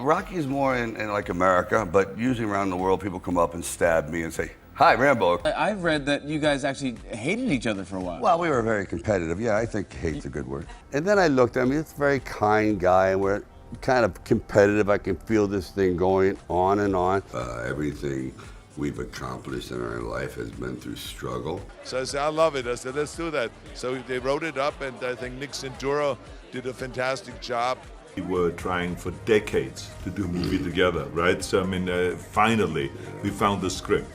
Rocky's more in like America, but usually around the world, people come up and stab me and say, "Hi, Rambo." I've read that you guys actually hated each other for a while. Well, we were very competitive. Yeah, I think hate's a good word. And then I looked at him, he's a very kind guy, and we're kind of competitive. I can feel this thing going on and on. Everything we've accomplished in our life has been through struggle. So I said, I love it. I said, let's do that. So they wrote it up, and I think Nick Cinturo did a fantastic job. We were trying for decades to do a movie together, right? So, I mean, finally, we found the script.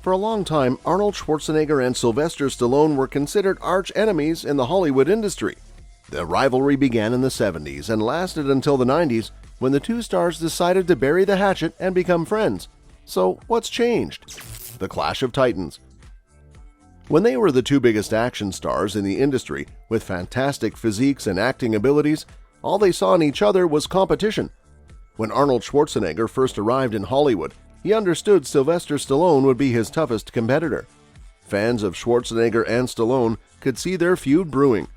For a long time, Arnold Schwarzenegger and Sylvester Stallone were considered arch enemies in the Hollywood industry. The rivalry began in the 70s and lasted until the 90s, when the two stars decided to bury the hatchet and become friends. So, what's changed? The Clash of Titans. When they were the two biggest action stars in the industry, with fantastic physiques and acting abilities, all they saw in each other was competition. When Arnold Schwarzenegger first arrived in Hollywood, he understood Sylvester Stallone would be his toughest competitor. Fans of Schwarzenegger and Stallone could see their feud brewing.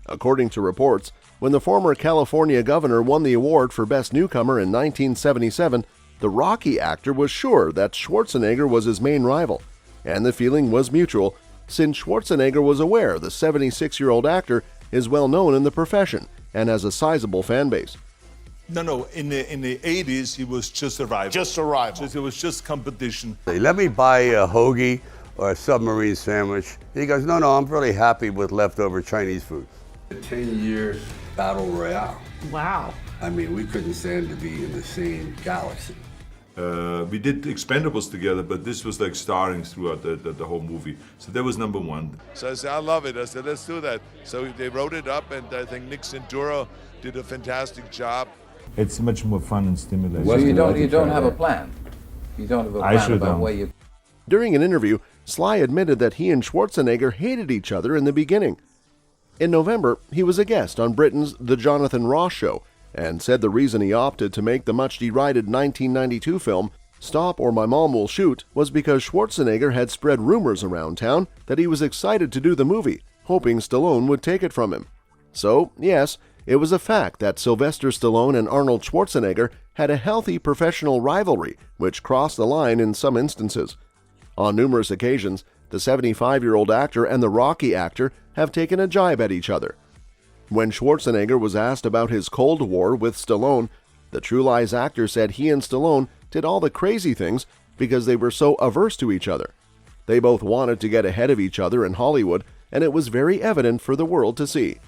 According to reports, when the former California governor won the award for Best Newcomer in 1977, the Rocky actor was sure that Schwarzenegger was his main rival, and the feeling was mutual, since Schwarzenegger was aware the 76-year-old actor is well known in the profession and has a sizable fan base. No, in the 80s, he was just a rival. Just a rival. It was just competition. They let me buy a hoagie or a submarine sandwich. He goes, no, I'm really happy with leftover Chinese food. 10 years battle royale. Wow. I mean, we couldn't stand to be in the same galaxy. We did Expendables together, but this was like starring throughout the whole movie. So that was number one. So I said, I love it. I said, let's do that. So they wrote it up, and I think Nick Cinturo did a fantastic job. It's much more fun and stimulating. Well, you don't have a plan. You don't have a plan about where you... During an interview, Sly admitted that he and Schwarzenegger hated each other in the beginning. In November, he was a guest on Britain's The Jonathan Ross Show and said the reason he opted to make the much-derided 1992 film Stop or My Mom Will Shoot was because Schwarzenegger had spread rumors around town that he was excited to do the movie, hoping Stallone would take it from him. So, yes, it was a fact that Sylvester Stallone and Arnold Schwarzenegger had a healthy professional rivalry, which crossed the line in some instances. On numerous occasions, the 75-year-old actor and the Rocky actor have taken a jibe at each other. When Schwarzenegger was asked about his Cold War with Stallone, the True Lies actor said he and Stallone did all the crazy things because they were so averse to each other. They both wanted to get ahead of each other in Hollywood, and it was very evident for the world to see.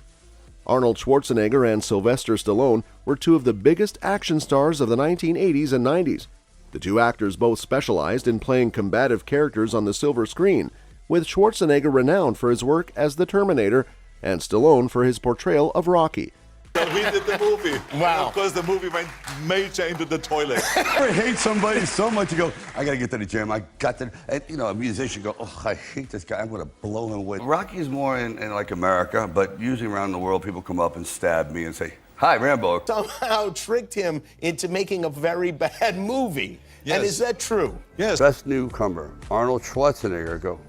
Arnold Schwarzenegger and Sylvester Stallone were two of the biggest action stars of the 1980s and 90s. The two actors both specialized in playing combative characters on the silver screen, with Schwarzenegger renowned for his work as the Terminator and Stallone for his portrayal of Rocky. So we did the movie. Wow. And of course, the movie went major into the toilet. I hate somebody so much, you go, I gotta get to the gym, I got to, and, you know, a musician go, oh, I hate this guy, I'm gonna blow him away. Rocky's more in like America, but usually around the world, people come up and stab me and say, hi, Rambo. Somehow tricked him into making a very bad movie. Yes. And is that true? Yes. Best newcomer, Arnold Schwarzenegger, go,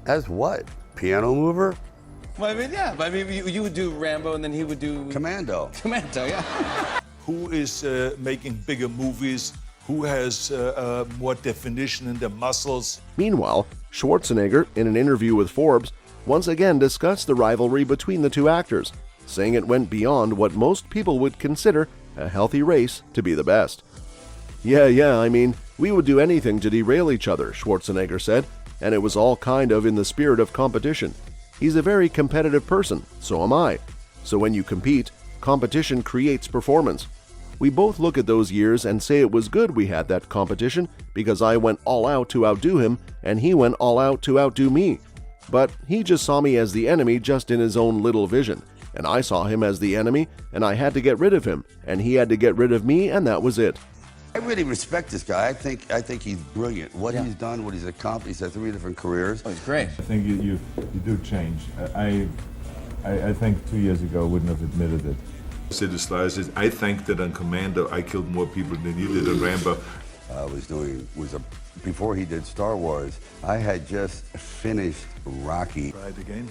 as what? Piano mover? Well, I mean, yeah. I mean, you would do Rambo, and then he would do Commando. Commando, yeah. Who is making bigger movies? Who has more definition in their muscles? Meanwhile, Schwarzenegger, in an interview with Forbes, once again discussed the rivalry between the two actors, saying it went beyond what most people would consider a healthy race to be the best. Yeah, I mean, we would do anything to derail each other, Schwarzenegger said, and it was all kind of in the spirit of competition. He's a very competitive person, so am I. So when you compete, competition creates performance. We both look at those years and say it was good we had that competition because I went all out to outdo him and he went all out to outdo me. But he just saw me as the enemy just in his own little vision, and I saw him as the enemy and I had to get rid of him, and he had to get rid of me, and that was it. I really respect this guy. I think he's brilliant. What he's done, what he's accomplished, he's had 3 different careers. Oh, he's great. I think you do change. I think 2 years ago I wouldn't have admitted it. City Slices, I think that on Commando I killed more people than you did on Rambo. Before he did Star Wars, I had just finished Rocky. Right again.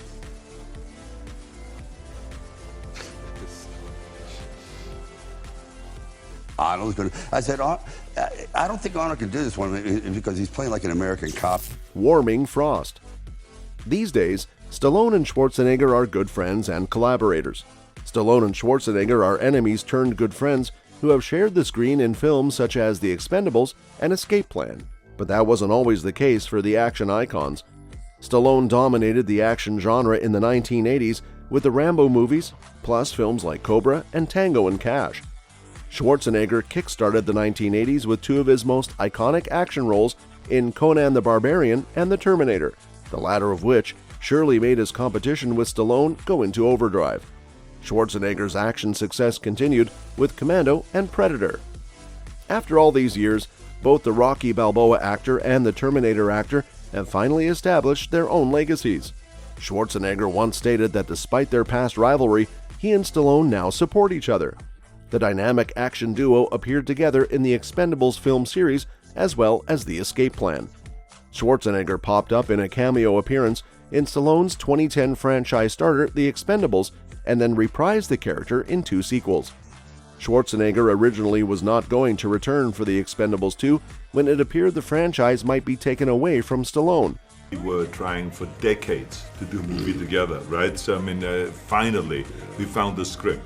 Arnold's going to. I said, I don't think Arnold can do this one because he's playing like an American cop. Warming frost. These days, Stallone and Schwarzenegger are good friends and collaborators. Stallone and Schwarzenegger are enemies turned good friends who have shared the screen in films such as The Expendables and Escape Plan. But that wasn't always the case for the action icons. Stallone dominated the action genre in the 1980s with the Rambo movies, plus films like Cobra and Tango and Cash. Schwarzenegger kickstarted the 1980s with two of his most iconic action roles in Conan the Barbarian and The Terminator, the latter of which surely made his competition with Stallone go into overdrive. Schwarzenegger's action success continued with Commando and Predator. After all these years, both the Rocky Balboa actor and the Terminator actor have finally established their own legacies. Schwarzenegger once stated that despite their past rivalry, he and Stallone now support each other. The dynamic action duo appeared together in the Expendables film series as well as The Escape Plan. Schwarzenegger popped up in a cameo appearance in Stallone's 2010 franchise starter The Expendables and then reprised the character in 2 sequels. Schwarzenegger originally was not going to return for The Expendables 2 when it appeared the franchise might be taken away from Stallone. We were trying for decades to do a movie together, right? So, I mean, finally, we found the script.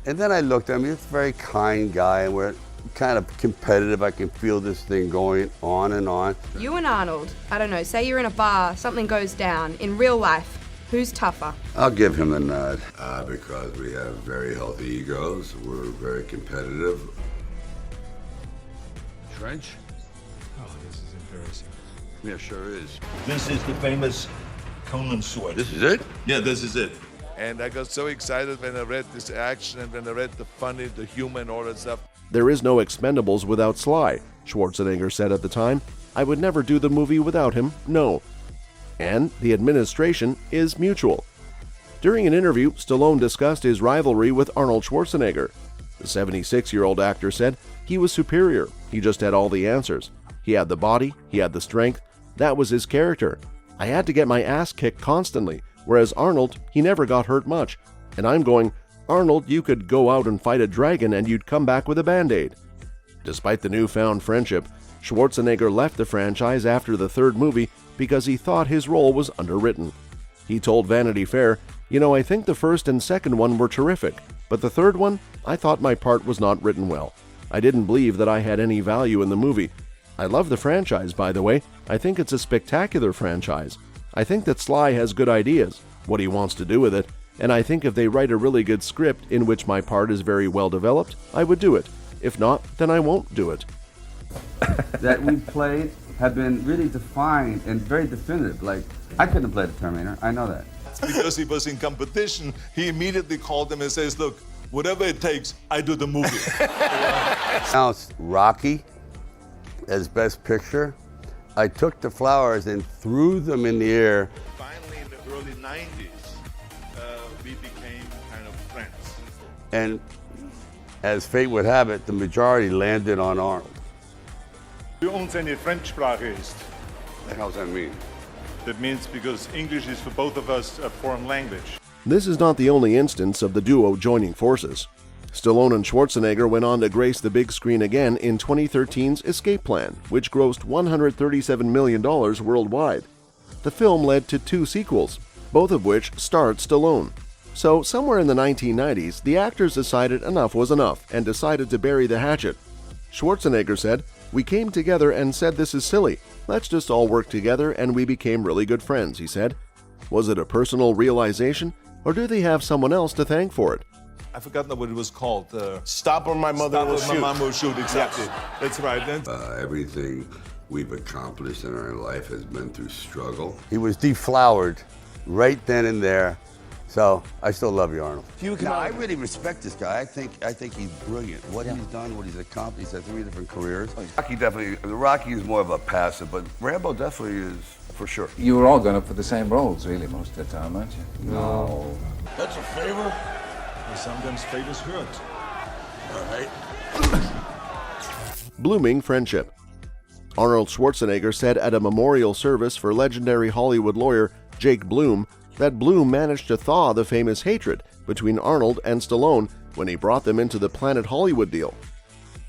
And then I looked at him, he's a very kind guy, and we're kind of competitive. I can feel this thing going on and on. You and Arnold, I don't know, say you're in a bar, something goes down. In real life, who's tougher? I'll give him the nod. Because we have very healthy egos. We're very competitive. Trench? Oh, this is embarrassing. Yeah, sure is. This is the famous Conan sword. This is it? Yeah, this is it. And I got so excited when I read this action and when I read the funny, the humor, and all that stuff. There is no Expendables without Sly, Schwarzenegger said at the time. I would never do the movie without him, no. And the administration is mutual. During an interview, Stallone discussed his rivalry with Arnold Schwarzenegger. The 76-year-old actor said he was superior, he just had all the answers. He had the body, he had the strength, that was his character. I had to get my ass kicked constantly, whereas Arnold, he never got hurt much. And I'm going, Arnold, you could go out and fight a dragon and you'd come back with a Band-Aid. Despite the newfound friendship, Schwarzenegger left the franchise after the 3rd movie because he thought his role was underwritten. He told Vanity Fair, "You know, I think the 1st and 2nd one were terrific, but the 3rd one, I thought my part was not written well. I didn't believe that I had any value in the movie. I love the franchise, by the way. I think it's a spectacular franchise. I think that Sly has good ideas, what he wants to do with it, and I think if they write a really good script in which my part is very well developed, I would do it. If not, then I won't do it." That we played have been really defined and very definitive. Like, I couldn't have played the Terminator, I know that. Because he was in competition, he immediately called him and says, look, whatever it takes, I do the movie. Now it's Rocky as Best Picture. I took the flowers and threw them in the air. Finally, in the early 90s, we became kind of friends. And as fate would have it, the majority landed on Arnold. Für uns eine Fremdsprache ist. What the hell does that mean? That means because English is for both of us a foreign language. This is not the only instance of the duo joining forces. Stallone and Schwarzenegger went on to grace the big screen again in 2013's Escape Plan, which grossed $137 million worldwide. The film led to 2 sequels, both of which starred Stallone. So somewhere in the 1990s, the actors decided enough was enough and decided to bury the hatchet. Schwarzenegger said, "We came together and said this is silly. Let's just all work together and we became really good friends," he said. Was it a personal realization, or do they have someone else to thank for it? I forgot what it was called. Stop or my mother will shoot. My mom will shoot, exactly. Yes. That's right. Everything we've accomplished in our life has been through struggle. He was deflowered right then and there. So I still love you, Arnold. No, I really respect this guy. I think he's brilliant. What he's done, what he's accomplished. He's had 3 different careers. Rocky is more of a passive, but Rambo definitely is for sure. You were all going up for the same roles, really, most of the time, aren't you? No. That's a favor. Sometimes favors hurt. All right. Blooming friendship. Arnold Schwarzenegger said at a memorial service for legendary Hollywood lawyer Jake Bloom that Bloom managed to thaw the famous hatred between Arnold and Stallone when he brought them into the Planet Hollywood deal.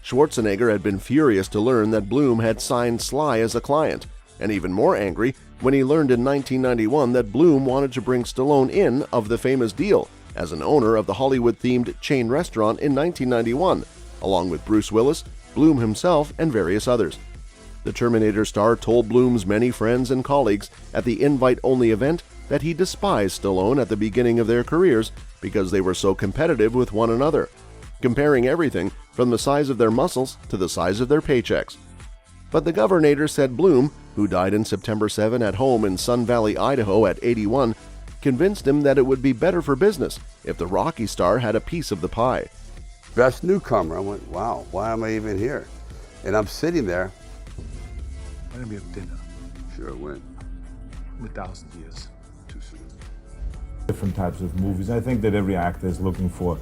Schwarzenegger had been furious to learn that Bloom had signed Sly as a client, and even more angry when he learned in 1991 that Bloom wanted to bring Stallone in of the famous deal as an owner of the Hollywood-themed chain restaurant in 1991, along with Bruce Willis, Bloom himself, and various others. The Terminator star told Bloom's many friends and colleagues at the invite-only event that he despised Stallone at the beginning of their careers because they were so competitive with one another, comparing everything from the size of their muscles to the size of their paychecks. But the Governor said Bloom, who died in September 7 at home in Sun Valley, Idaho at 81, convinced him that it would be better for business if the Rocky star had a piece of the pie. Best newcomer. I went, wow, why am I even here? And I'm sitting there. Why don't we have dinner? Sure, it went. 1,000 years too soon. Different types of movies. I think that every actor is looking for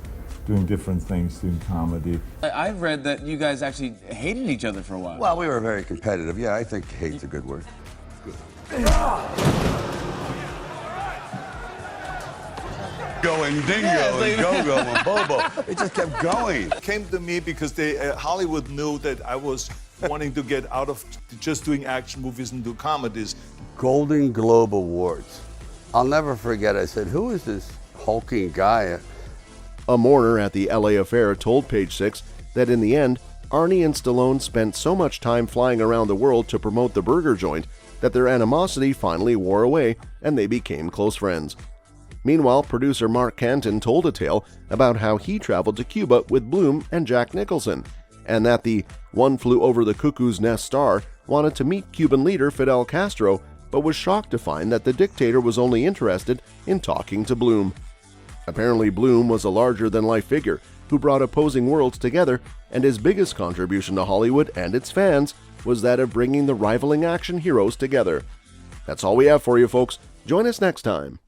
doing different things, doing comedy. I've read that you guys actually hated each other for a while. Well, we were very competitive. Yeah, I think hate's a good word. Going dingo and go-go and bobo. It just kept going. It came to me because Hollywood knew that I was wanting to get out of just doing action movies and do comedies. Golden Globe Awards. I'll never forget, I said, who is this hulking guy? A mourner at the LA affair told Page Six that in the end, Arnie and Stallone spent so much time flying around the world to promote the burger joint that their animosity finally wore away and they became close friends. Meanwhile, producer Mark Canton told a tale about how he traveled to Cuba with Bloom and Jack Nicholson, and that the One Flew Over the Cuckoo's Nest star wanted to meet Cuban leader Fidel Castro, but was shocked to find that the dictator was only interested in talking to Bloom. Apparently, Bloom was a larger-than-life figure who brought opposing worlds together, and his biggest contribution to Hollywood and its fans was that of bringing the rivaling action heroes together. That's all we have for you, folks. Join us next time.